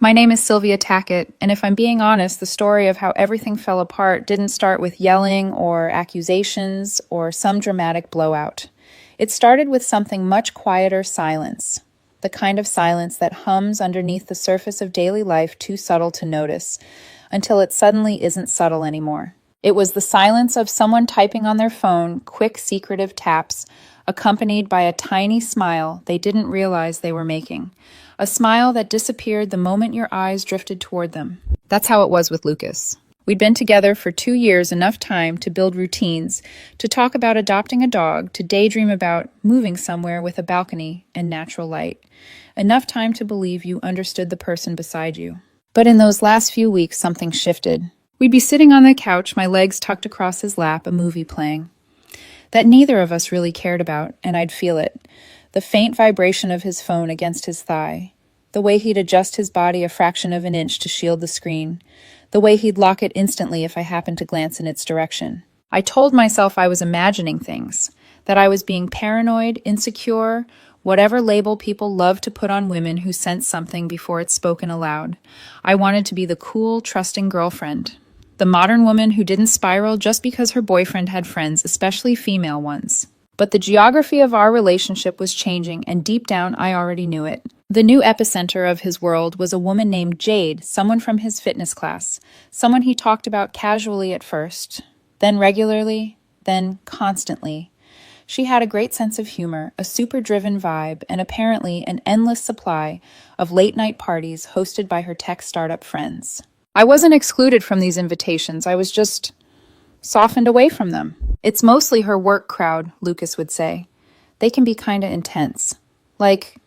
My name is Sylvia Tackett, and if I'm being honest, the story of how everything fell apart didn't start with yelling or accusations or some dramatic blowout. It started with something much quieter: silence. The kind of silence that hums underneath the surface of daily life too subtle to notice, until it suddenly isn't subtle anymore. It was the silence of someone typing on their phone, quick, secretive taps, accompanied by a tiny smile they didn't realize they were making. A smile that disappeared the moment your eyes drifted toward them. That's how it was with Lucas. We'd been together for 2 years, enough time to build routines, to talk about adopting a dog, to daydream about moving somewhere with a balcony and natural light. Enough time to believe you understood the person beside you. But in those last few weeks, something shifted. We'd be sitting on the couch, my legs tucked across his lap, a movie playing that neither of us really cared about, and I'd feel it. The faint vibration of his phone against his thigh. The way he'd adjust his body a fraction of an inch to shield the screen. The way he'd lock it instantly if I happened to glance in its direction. I told myself I was imagining things, that I was being paranoid, insecure, whatever label people love to put on women who sense something before it's spoken aloud. I wanted to be the cool, trusting girlfriend. The modern woman who didn't spiral just because her boyfriend had friends, especially female ones. But the geography of our relationship was changing, and deep down I already knew it. The new epicenter of his world was a woman named Jade, someone from his fitness class, someone he talked about casually at first, then regularly, then constantly. She had a great sense of humor, a super-driven vibe, and apparently an endless supply of late-night parties hosted by her tech startup friends. I wasn't excluded from these invitations, I was just softened away from them. It's mostly her work crowd, Lucas would say. They can be kinda intense. Like,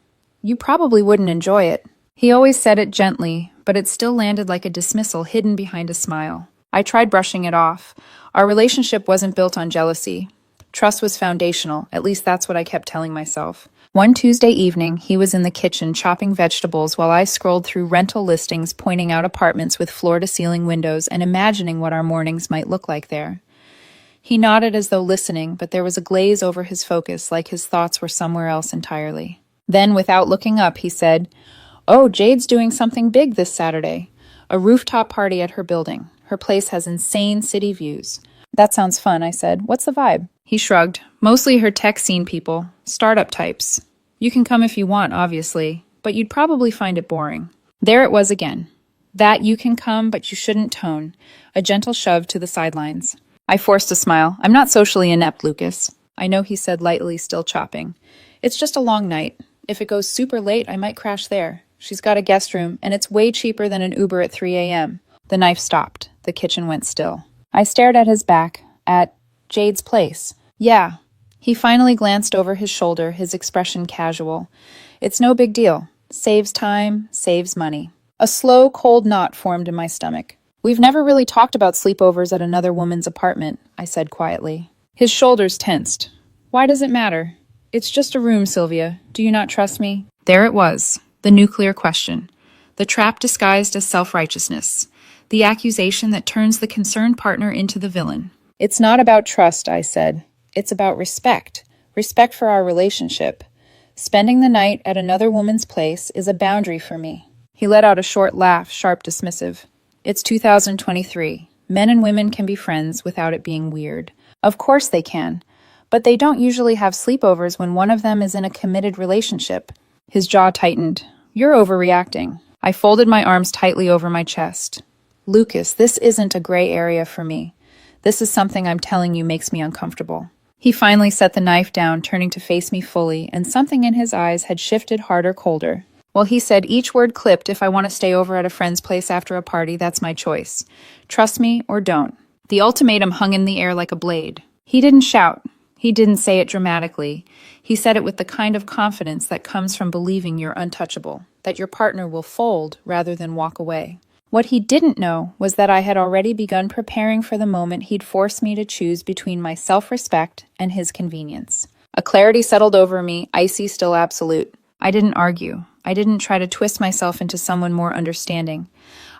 you probably wouldn't enjoy it. He always said it gently, but it still landed like a dismissal hidden behind a smile. I tried brushing it off. Our relationship wasn't built on jealousy. Trust was foundational, at least that's what I kept telling myself. One Tuesday evening, he was in the kitchen chopping vegetables while I scrolled through rental listings pointing out apartments with floor-to-ceiling windows and imagining what our mornings might look like there. He nodded as though listening, but there was a glaze over his focus, like his thoughts were somewhere else entirely. Then, without looking up, he said, "Oh, Jade's doing something big this Saturday. A rooftop party at her building. Her place has insane city views." "That sounds fun," I said. "What's the vibe?" He shrugged. "Mostly her tech scene people. Startup types. You can come if you want, obviously, but you'd probably find it boring." There it was again. That "you can come, but you shouldn't" tone. A gentle shove to the sidelines. I forced a smile. "I'm not socially inept, Lucas." "I know," he said lightly, still chopping. "It's just a long night. If it goes super late, I might crash there. She's got a guest room, and it's way cheaper than an Uber at 3 a.m. The knife stopped. The kitchen went still. I stared at his back, at Jade's place. "Yeah." He finally glanced over his shoulder, his expression casual. "It's no big deal. Saves time, saves money." A slow, cold knot formed in my stomach. "We've never really talked about sleepovers at another woman's apartment," I said quietly. His shoulders tensed. "Why does it matter? It's just a room, Sylvia. Do you not trust me?" There it was, the nuclear question. The trap disguised as self-righteousness. The accusation that turns the concerned partner into the villain. "It's not about trust," I said. "It's about respect. Respect for our relationship. Spending the night at another woman's place is a boundary for me." He let out a short laugh, sharp, dismissive. "It's 2023. Men and women can be friends without it being weird." Of course they can. But they don't usually have sleepovers when one of them is in a committed relationship. His jaw tightened. "You're overreacting." I folded my arms tightly over my chest. "Lucas, this isn't a gray area for me. This is something I'm telling you makes me uncomfortable." He finally set the knife down, turning to face me fully, and something in his eyes had shifted harder, colder. "Well," he said, each word clipped, "if I want to stay over at a friend's place after a party, that's my choice. Trust me or don't." The ultimatum hung in the air like a blade. He didn't shout. He didn't say it dramatically. He said it with the kind of confidence that comes from believing you're untouchable, that your partner will fold rather than walk away. What he didn't know was that I had already begun preparing for the moment he'd force me to choose between my self-respect and his convenience. A clarity settled over me, icy, still absolute. I didn't argue. I didn't try to twist myself into someone more understanding.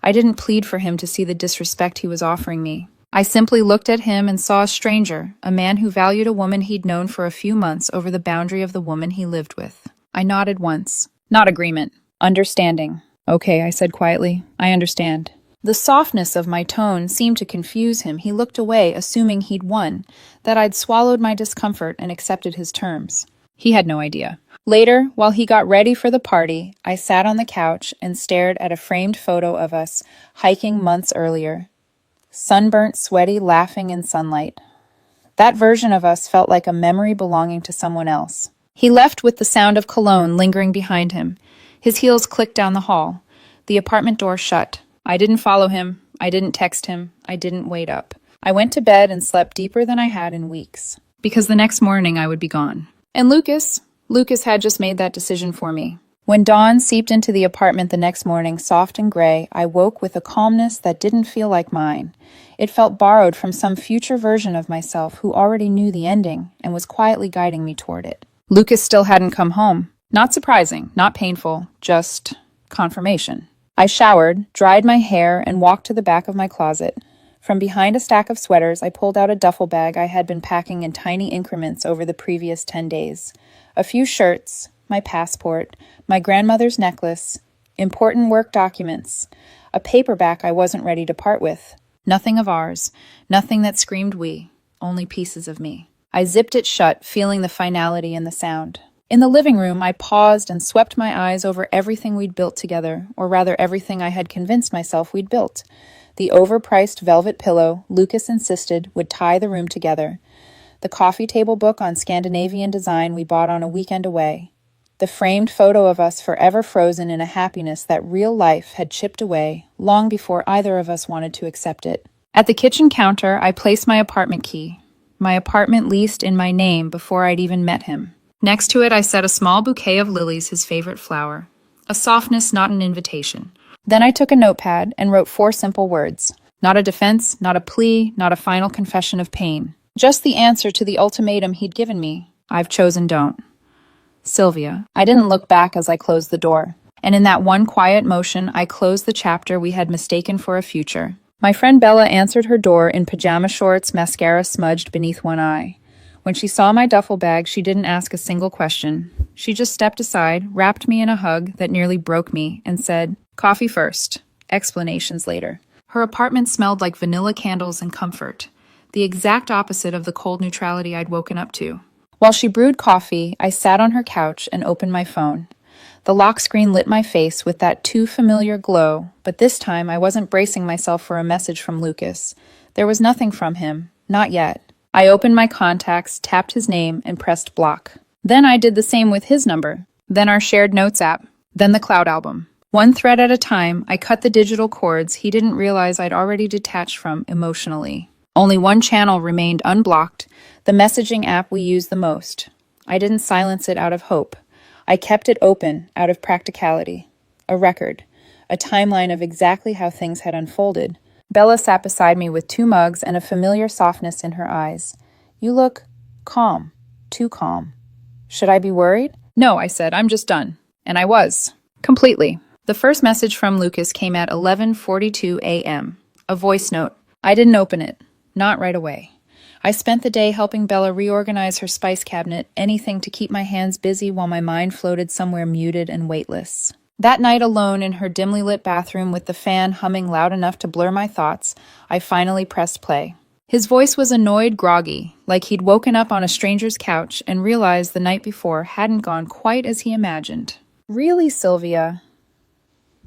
I didn't plead for him to see the disrespect he was offering me. I simply looked at him and saw a stranger, a man who valued a woman he'd known for a few months over the boundary of the woman he lived with. I nodded once. Not agreement. Understanding. Okay, I said quietly. I understand. The softness of my tone seemed to confuse him. He looked away, assuming he'd won, that I'd swallowed my discomfort and accepted his terms. He had no idea. Later, while he got ready for the party, I sat on the couch and stared at a framed photo of us hiking months earlier. Sunburnt, sweaty, laughing in sunlight. That version of us felt like a memory belonging to someone else. He left with the sound of cologne lingering behind him. His heels clicked down the hall. The apartment door shut. I didn't follow him. I didn't text him. I didn't wait up. I went to bed and slept deeper than I had in weeks. Because the next morning I would be gone. And Lucas had just made that decision for me. When dawn seeped into the apartment the next morning, soft and gray, I woke with a calmness that didn't feel like mine. It felt borrowed from some future version of myself who already knew the ending and was quietly guiding me toward it. Lucas still hadn't come home. Not surprising, not painful, just confirmation. I showered, dried my hair, and walked to the back of my closet. From behind a stack of sweaters, I pulled out a duffel bag I had been packing in tiny increments over the previous 10 days. A few shirts, my passport, my grandmother's necklace, important work documents, a paperback I wasn't ready to part with. Nothing of ours, nothing that screamed we, only pieces of me. I zipped it shut, feeling the finality in the sound. In the living room, I paused and swept my eyes over everything we'd built together, or rather everything I had convinced myself we'd built. The overpriced velvet pillow Lucas insisted would tie the room together. The coffee table book on Scandinavian design we bought on a weekend away. The framed photo of us forever frozen in a happiness that real life had chipped away long before either of us wanted to accept it. At the kitchen counter, I placed my apartment key. My apartment leased in my name before I'd even met him. Next to it, I set a small bouquet of lilies, his favorite flower. A softness, not an invitation. Then I took a notepad and wrote 4 simple words. Not a defense, not a plea, not a final confession of pain. Just the answer to the ultimatum he'd given me. I've chosen don't. Sylvia. I didn't look back as I closed the door. And in that one quiet motion, I closed the chapter we had mistaken for a future. My friend Bella answered her door in pajama shorts, mascara smudged beneath one eye. When she saw my duffel bag, she didn't ask a single question. She just stepped aside, wrapped me in a hug that nearly broke me, and said, "Coffee first, explanations later." Her apartment smelled like vanilla candles and comfort, the exact opposite of the cold neutrality I'd woken up to. While she brewed coffee, I sat on her couch and opened my phone. The lock screen lit my face with that too familiar glow, but this time I wasn't bracing myself for a message from Lucas. There was nothing from him, not yet. I opened my contacts, tapped his name, and pressed block. Then I did the same with his number, then our shared notes app, then the cloud album. One thread at a time, I cut the digital cords he didn't realize I'd already detached from emotionally. Only one channel remained unblocked, the messaging app we use the most. I didn't silence it out of hope. I kept it open out of practicality. A record, a timeline of exactly how things had unfolded. Bella sat beside me with 2 mugs and a familiar softness in her eyes. "You look calm, too calm. Should I be worried?" "No," I said, "I'm just done." And I was. Completely. The first message from Lucas came at 11:42 a.m. A voice note. I didn't open it. Not right away. I spent the day helping Bella reorganize her spice cabinet, anything to keep my hands busy while my mind floated somewhere muted and weightless. That night alone in her dimly lit bathroom with the fan humming loud enough to blur my thoughts, I finally pressed play. His voice was annoyed, groggy, like he'd woken up on a stranger's couch and realized the night before hadn't gone quite as he imagined. "Really, Sylvia?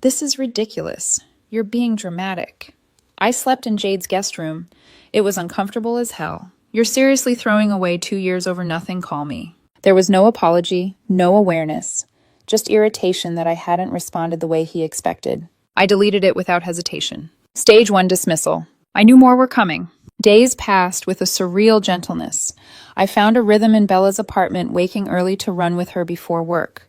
This is ridiculous. You're being dramatic. I slept in Jade's guest room. It was uncomfortable as hell. You're seriously throwing away 2 years over nothing, call me." There was no apology, no awareness, just irritation that I hadn't responded the way he expected. I deleted it without hesitation. Stage 1 dismissal. I knew more were coming. Days passed with a surreal gentleness. I found a rhythm in Bella's apartment, waking early to run with her before work.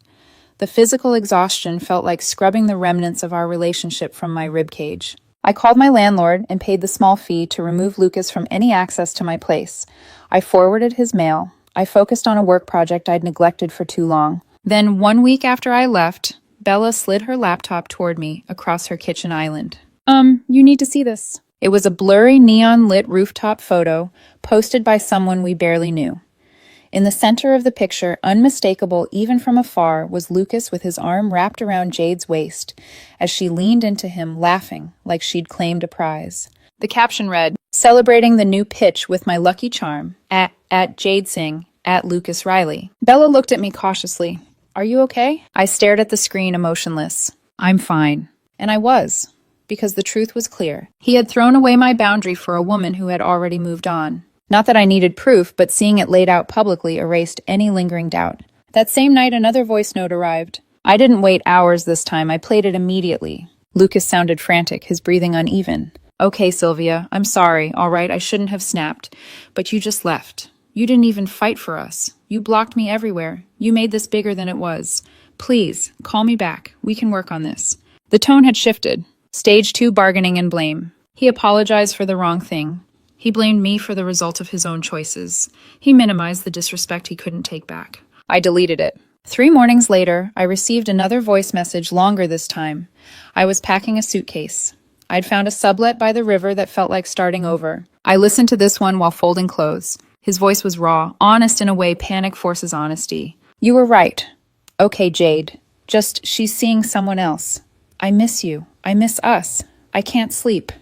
The physical exhaustion felt like scrubbing the remnants of our relationship from my ribcage. I called my landlord and paid the small fee to remove Lucas from any access to my place. I forwarded his mail. I focused on a work project I'd neglected for too long. Then, 1 week after I left, Bella slid her laptop toward me across her kitchen island. You need to see this." It was a blurry neon-lit rooftop photo posted by someone we barely knew. In the center of the picture, unmistakable even from afar, was Lucas with his arm wrapped around Jade's waist as she leaned into him, laughing like she'd claimed a prize. The caption read, "Celebrating the new pitch with my lucky charm, at Jade Singh, at Lucas Riley." Bella looked at me cautiously. "Are you okay?" I stared at the screen, emotionless. "I'm fine." And I was, because the truth was clear. He had thrown away my boundary for a woman who had already moved on. Not that I needed proof, but seeing it laid out publicly erased any lingering doubt. That same night, another voice note arrived. I didn't wait hours this time. I played it immediately. Lucas sounded frantic, his breathing uneven. "Okay, Sylvia, I'm sorry, all right, I shouldn't have snapped. But you just left. You didn't even fight for us. You blocked me everywhere. You made this bigger than it was. Please, call me back. We can work on this." The tone had shifted. Stage 2 bargaining and blame. He apologized for the wrong thing. He blamed me for the result of his own choices. He minimized the disrespect he couldn't take back. I deleted it. 3 mornings later, I received another voice message, longer this time. I was packing a suitcase. I'd found a sublet by the river that felt like starting over. I listened to this one while folding clothes. His voice was raw, honest in a way panic forces honesty. "You were right. Okay, Jade. Just, she's seeing someone else. I miss you. I miss us. I can't sleep.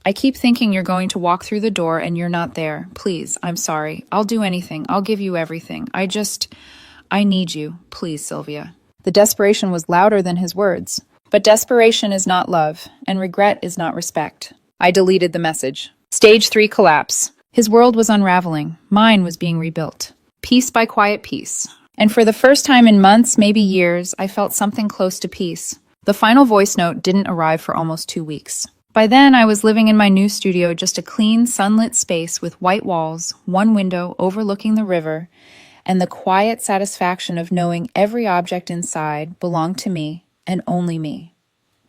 I keep thinking you're going to walk through the door and you're not there. Please, I'm sorry. I'll do anything. I'll give you everything. I need you. Please, Sylvia." The desperation was louder than his words. But desperation is not love, and regret is not respect. I deleted the message. Stage 3 collapse. His world was unraveling. Mine was being rebuilt. Piece by quiet piece. And for the first time in months, maybe years, I felt something close to peace. The final voice note didn't arrive for almost 2 weeks. By then, I was living in my new studio, just a clean, sunlit space with white walls, one window overlooking the river, and the quiet satisfaction of knowing every object inside belonged to me and only me.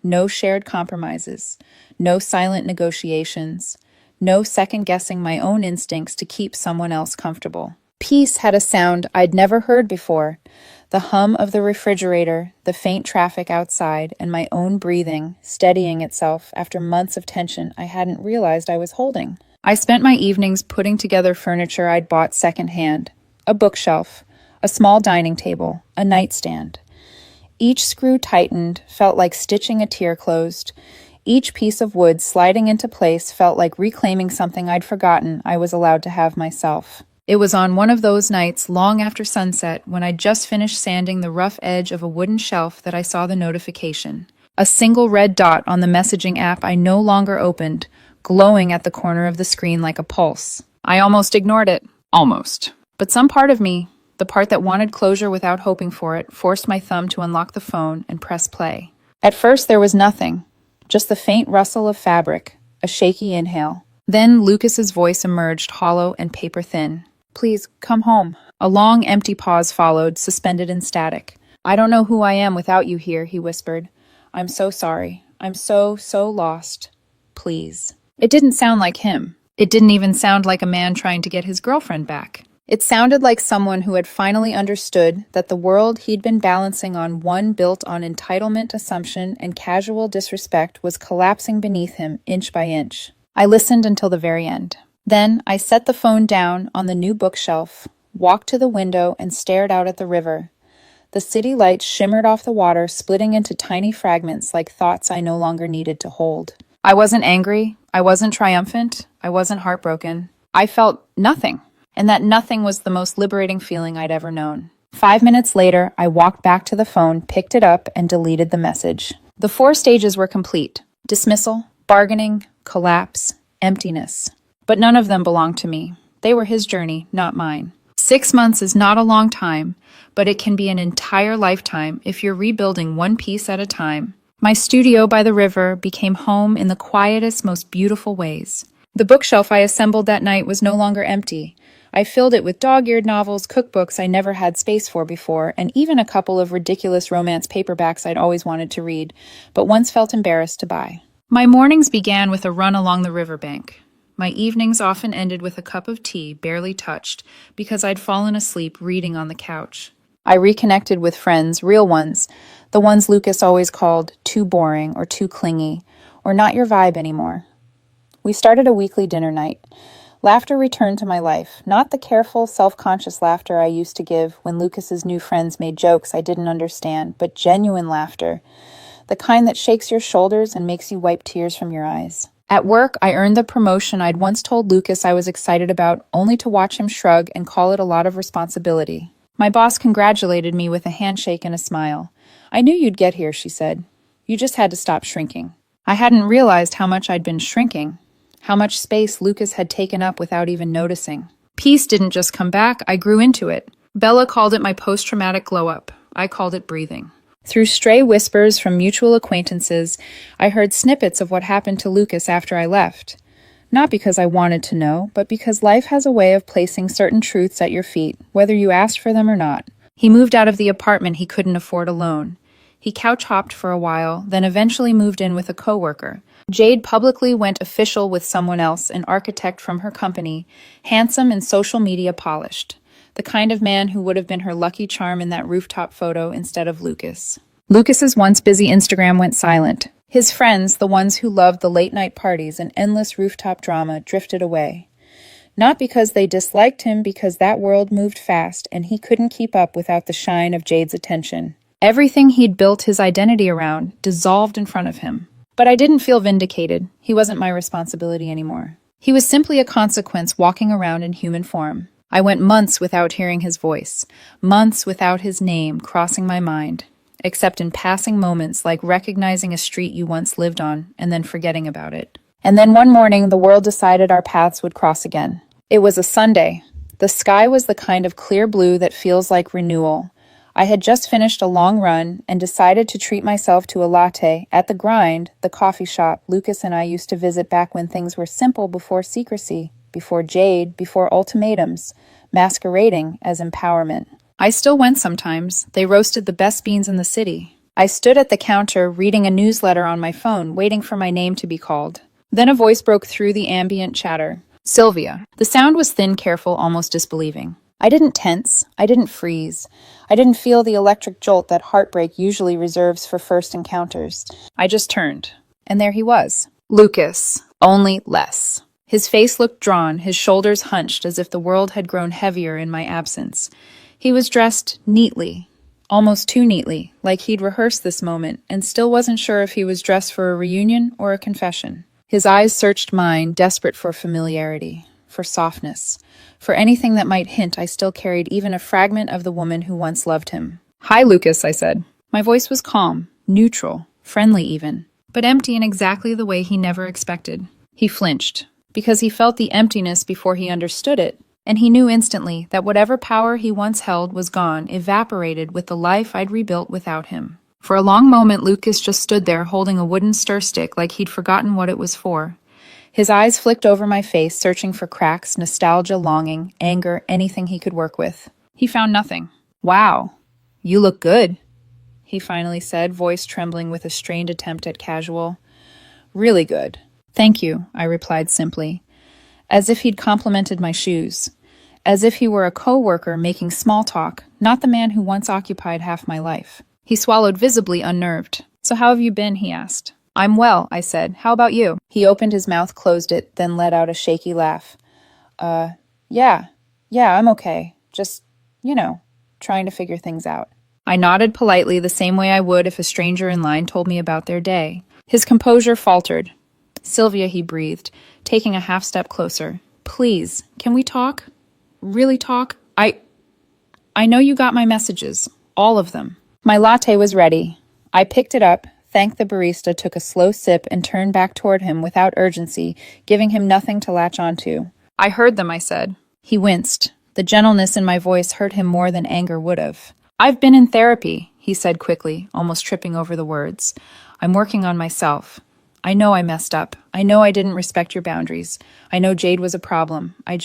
No shared compromises, no silent negotiations, no second-guessing my own instincts to keep someone else comfortable. Peace had a sound I'd never heard before. The hum of the refrigerator, the faint traffic outside, and my own breathing steadying itself after months of tension I hadn't realized I was holding. I spent my evenings putting together furniture I'd bought secondhand. A bookshelf, a small dining table, a nightstand. Each screw tightened felt like stitching a tear closed. Each piece of wood sliding into place felt like reclaiming something I'd forgotten I was allowed to have myself. It was on one of those nights long after sunset when I'd just finished sanding the rough edge of a wooden shelf that I saw the notification. A single red dot on the messaging app I no longer opened, glowing at the corner of the screen like a pulse. I almost ignored it. Almost. But some part of me, the part that wanted closure without hoping for it, forced my thumb to unlock the phone and press play. At first there was nothing, just the faint rustle of fabric, a shaky inhale. Then Lucas's voice emerged, hollow and paper-thin. "Please, come home." A long, empty pause followed, suspended in static. "I don't know who I am without you here," he whispered. "I'm so sorry. I'm so lost. Please." It didn't sound like him. It didn't even sound like a man trying to get his girlfriend back. It sounded like someone who had finally understood that the world he'd been balancing on, one built on entitlement, assumption, and casual disrespect, was collapsing beneath him inch by inch. I listened until the very end. Then I set the phone down on the new bookshelf, walked to the window, and stared out at the river. The city lights shimmered off the water, splitting into tiny fragments like thoughts I no longer needed to hold. I wasn't angry. I wasn't triumphant. I wasn't heartbroken. I felt nothing. And that nothing was the most liberating feeling I'd ever known. 5 minutes later, I walked back to the phone, picked it up, and deleted the message. The 4 stages were complete. Dismissal, bargaining, collapse, emptiness. But none of them belonged to me. They were his journey, not mine. 6 months is not a long time, but it can be an entire lifetime if you're rebuilding one piece at a time. My studio by the river became home in the quietest, most beautiful ways. The bookshelf I assembled that night was no longer empty. I filled it with dog-eared novels, cookbooks I never had space for before, and even a couple of ridiculous romance paperbacks I'd always wanted to read, but once felt embarrassed to buy. My mornings began with a run along the riverbank. My evenings often ended with a cup of tea, barely touched, because I'd fallen asleep reading on the couch. I reconnected with friends, real ones, the ones Lucas always called too boring or too clingy, or not your vibe anymore. We started a weekly dinner night. Laughter returned to my life, not the careful, self-conscious laughter I used to give when Lucas's new friends made jokes I didn't understand, but genuine laughter, the kind that shakes your shoulders and makes you wipe tears from your eyes. At work, I earned the promotion I'd once told Lucas I was excited about, only to watch him shrug and call it a lot of responsibility. My boss congratulated me with a handshake and a smile. "I knew you'd get here," she said. "You just had to stop shrinking." I hadn't realized how much I'd been shrinking, how much space Lucas had taken up without even noticing. Peace didn't just come back, I grew into it. Bella called it my post-traumatic glow-up. I called it breathing. Through stray whispers from mutual acquaintances, I heard snippets of what happened to Lucas after I left. Not because I wanted to know, but because life has a way of placing certain truths at your feet, whether you asked for them or not. He moved out of the apartment he couldn't afford alone. He couch-hopped for a while, then eventually moved in with a coworker. Jade publicly went official with someone else, an architect from her company, handsome and social media polished. The kind of man who would have been her lucky charm in that rooftop photo instead of Lucas. Lucas's once busy Instagram went silent. His friends, the ones who loved the late-night parties and endless rooftop drama, drifted away. Not because they disliked him, because that world moved fast and he couldn't keep up without the shine of Jade's attention. Everything he'd built his identity around dissolved in front of him. But I didn't feel vindicated. He wasn't my responsibility anymore. He was simply a consequence walking around in human form. I went months without hearing his voice, months without his name crossing my mind, except in passing moments like recognizing a street you once lived on and then forgetting about it. And then one morning, the world decided our paths would cross again. It was a Sunday. The sky was the kind of clear blue that feels like renewal. I had just finished a long run and decided to treat myself to a latte at The Grind, the coffee shop Lucas and I used to visit back when things were simple before secrecy, before Jade, before ultimatums, masquerading as empowerment. I still went sometimes. They roasted the best beans in the city. I stood at the counter reading a newsletter on my phone, waiting for my name to be called. Then a voice broke through the ambient chatter. "Sylvia." The sound was thin, careful, almost disbelieving. I didn't tense. I didn't freeze. I didn't feel the electric jolt that heartbreak usually reserves for first encounters. I just turned. And there he was. Lucas. Only less. His face looked drawn, his shoulders hunched as if the world had grown heavier in my absence. He was dressed neatly. Almost too neatly, like he'd rehearsed this moment, and still wasn't sure if he was dressed for a reunion or a confession. His eyes searched mine, desperate for familiarity, for softness, for anything that might hint I still carried even a fragment of the woman who once loved him. "Hi, Lucas," I said. My voice was calm, neutral, friendly even, but empty in exactly the way he never expected. He flinched, because he felt the emptiness before he understood it, and he knew instantly that whatever power he once held was gone, evaporated with the life I'd rebuilt without him. For a long moment, Lucas just stood there holding a wooden stir stick like he'd forgotten what it was for. His eyes flicked over my face, searching for cracks, nostalgia, longing, anger, anything he could work with. He found nothing. "Wow, you look good," he finally said, voice trembling with a strained attempt at casual. "Really good." "Thank you," I replied simply, as if he'd complimented my shoes, as if he were a coworker making small talk, not the man who once occupied half my life. He swallowed, visibly unnerved. "So how have you been?" he asked. "I'm well," I said. "How about you?" He opened his mouth, closed it, then let out a shaky laugh. Yeah, I'm okay. Just, trying to figure things out." I nodded politely, the same way I would if a stranger in line told me about their day. His composure faltered. "Sylvia," he breathed, taking a half step closer. "Please, can we talk? Really talk? I know you got my messages. All of them." My latte was ready. I picked it up, thanked the barista, took a slow sip, and turned back toward him without urgency, giving him nothing to latch onto. "I heard them," I said. He winced. The gentleness in my voice hurt him more than anger would have. "I've been in therapy," he said quickly, almost tripping over the words. "I'm working on myself. I know I messed up. I know I didn't respect your boundaries. I know Jade was a problem. I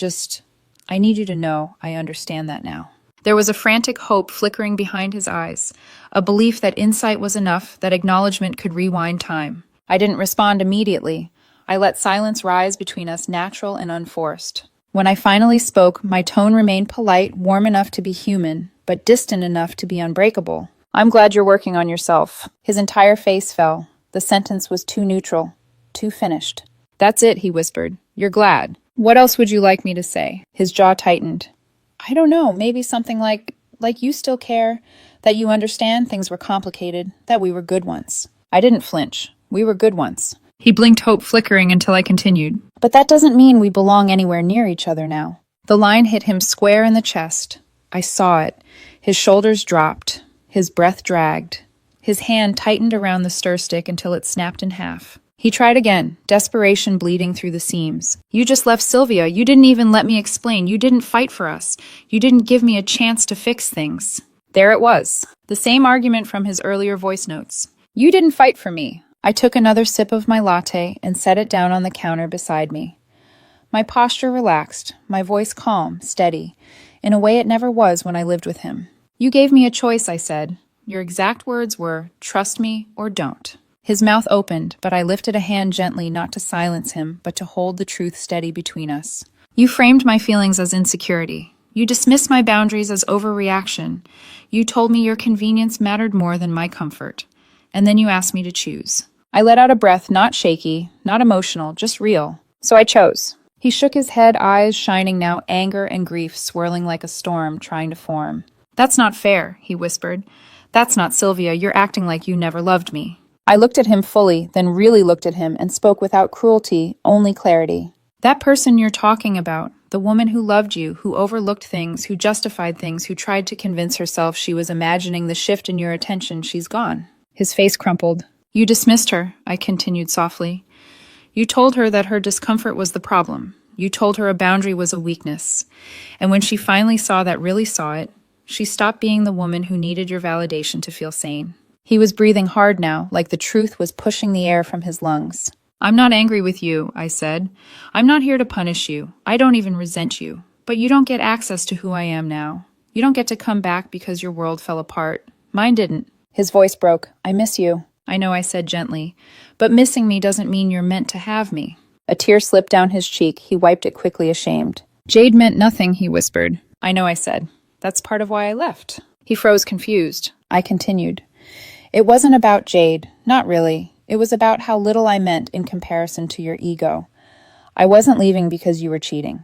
need you to know I understand that now." There was a frantic hope flickering behind his eyes, a belief that insight was enough, that acknowledgement could rewind time. I didn't respond immediately. I let silence rise between us, natural and unforced. When I finally spoke, my tone remained polite, warm enough to be human, but distant enough to be unbreakable. "I'm glad you're working on yourself." His entire face fell. The sentence was too neutral, too finished. "That's it," he whispered. "You're glad." What else would you like me to say? His jaw tightened. I don't know, maybe something like you still care, that you understand things were complicated, that we were good once. I didn't flinch. We were good once. He blinked, hope flickering, until I continued. But that doesn't mean we belong anywhere near each other now. The line hit him square in the chest. I saw it. His shoulders dropped. His breath dragged. His hand tightened around the stir stick until it snapped in half. He tried again, desperation bleeding through the seams. You just left Sylvia. You didn't even let me explain. You didn't fight for us. You didn't give me a chance to fix things. There it was. The same argument from his earlier voice notes. You didn't fight for me. I took another sip of my latte and set it down on the counter beside me. My posture relaxed, my voice calm, steady, in a way it never was when I lived with him. You gave me a choice, I said. Your exact words were, trust me or don't. His mouth opened, but I lifted a hand gently, not to silence him, but to hold the truth steady between us. You framed my feelings as insecurity. You dismissed my boundaries as overreaction. You told me your convenience mattered more than my comfort. And then you asked me to choose. I let out a breath, not shaky, not emotional, just real. So I chose. He shook his head, eyes shining now, anger and grief swirling like a storm trying to form. That's not fair, he whispered. That's not Sylvia. You're acting like you never loved me. I looked at him fully, then really looked at him and spoke without cruelty, only clarity. That person you're talking about, the woman who loved you, who overlooked things, who justified things, who tried to convince herself she was imagining the shift in your attention, she's gone. His face crumpled. You dismissed her, I continued softly. You told her that her discomfort was the problem. You told her a boundary was a weakness. And when she finally saw that really saw it, she stopped being the woman who needed your validation to feel sane. He was breathing hard now, like the truth was pushing the air from his lungs. I'm not angry with you, I said. I'm not here to punish you. I don't even resent you. But you don't get access to who I am now. You don't get to come back because your world fell apart. Mine didn't. His voice broke. I miss you. I know, I said gently. But missing me doesn't mean you're meant to have me. A tear slipped down his cheek. He wiped it quickly, ashamed. Jade meant nothing, he whispered. I know, I said. That's part of why I left. He froze, confused. I continued. It wasn't about Jade. Not really. It was about how little I meant in comparison to your ego. I wasn't leaving because you were cheating.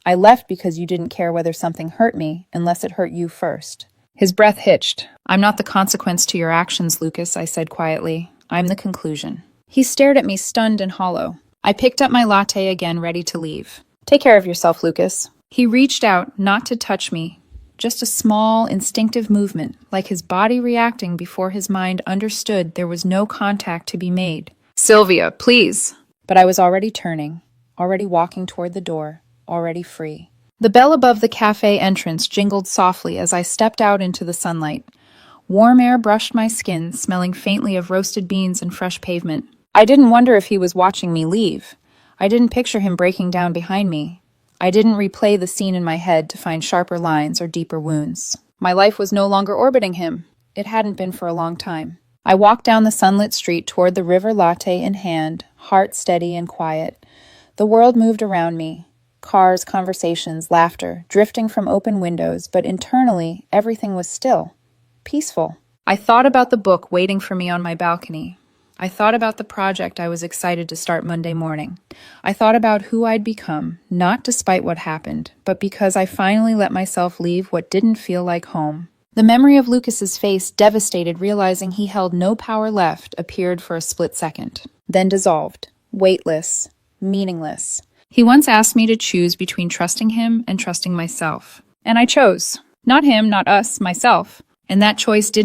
I left because you didn't care whether something hurt me unless it hurt you first. His breath hitched. I'm not the consequence to your actions, Lucas, I said quietly. I'm the conclusion. He stared at me, stunned and hollow. I picked up my latte again, ready to leave. Take care of yourself, Lucas. He reached out, not to touch me. Just a small, instinctive movement, like his body reacting before his mind understood there was no contact to be made. Sylvia, please. But I was already turning, already walking toward the door, already free. The bell above the cafe entrance jingled softly as I stepped out into the sunlight. Warm air brushed my skin, smelling faintly of roasted beans and fresh pavement. I didn't wonder if he was watching me leave. I didn't picture him breaking down behind me. I didn't replay the scene in my head to find sharper lines or deeper wounds. My life was no longer orbiting him. It hadn't been for a long time. I walked down the sunlit street toward the river, latte in hand, heart steady and quiet. The world moved around me. Cars, conversations, laughter, drifting from open windows, but internally, everything was still. Peaceful. I thought about the book waiting for me on my balcony. I thought about the project I was excited to start Monday morning. I thought about who I'd become, not despite what happened, but because I finally let myself leave what didn't feel like home. The memory of Lucas's face, devastated, realizing he held no power left, appeared for a split second, then dissolved, weightless, meaningless. He once asked me to choose between trusting him and trusting myself. And I chose. Not him, not us, myself. And that choice didn't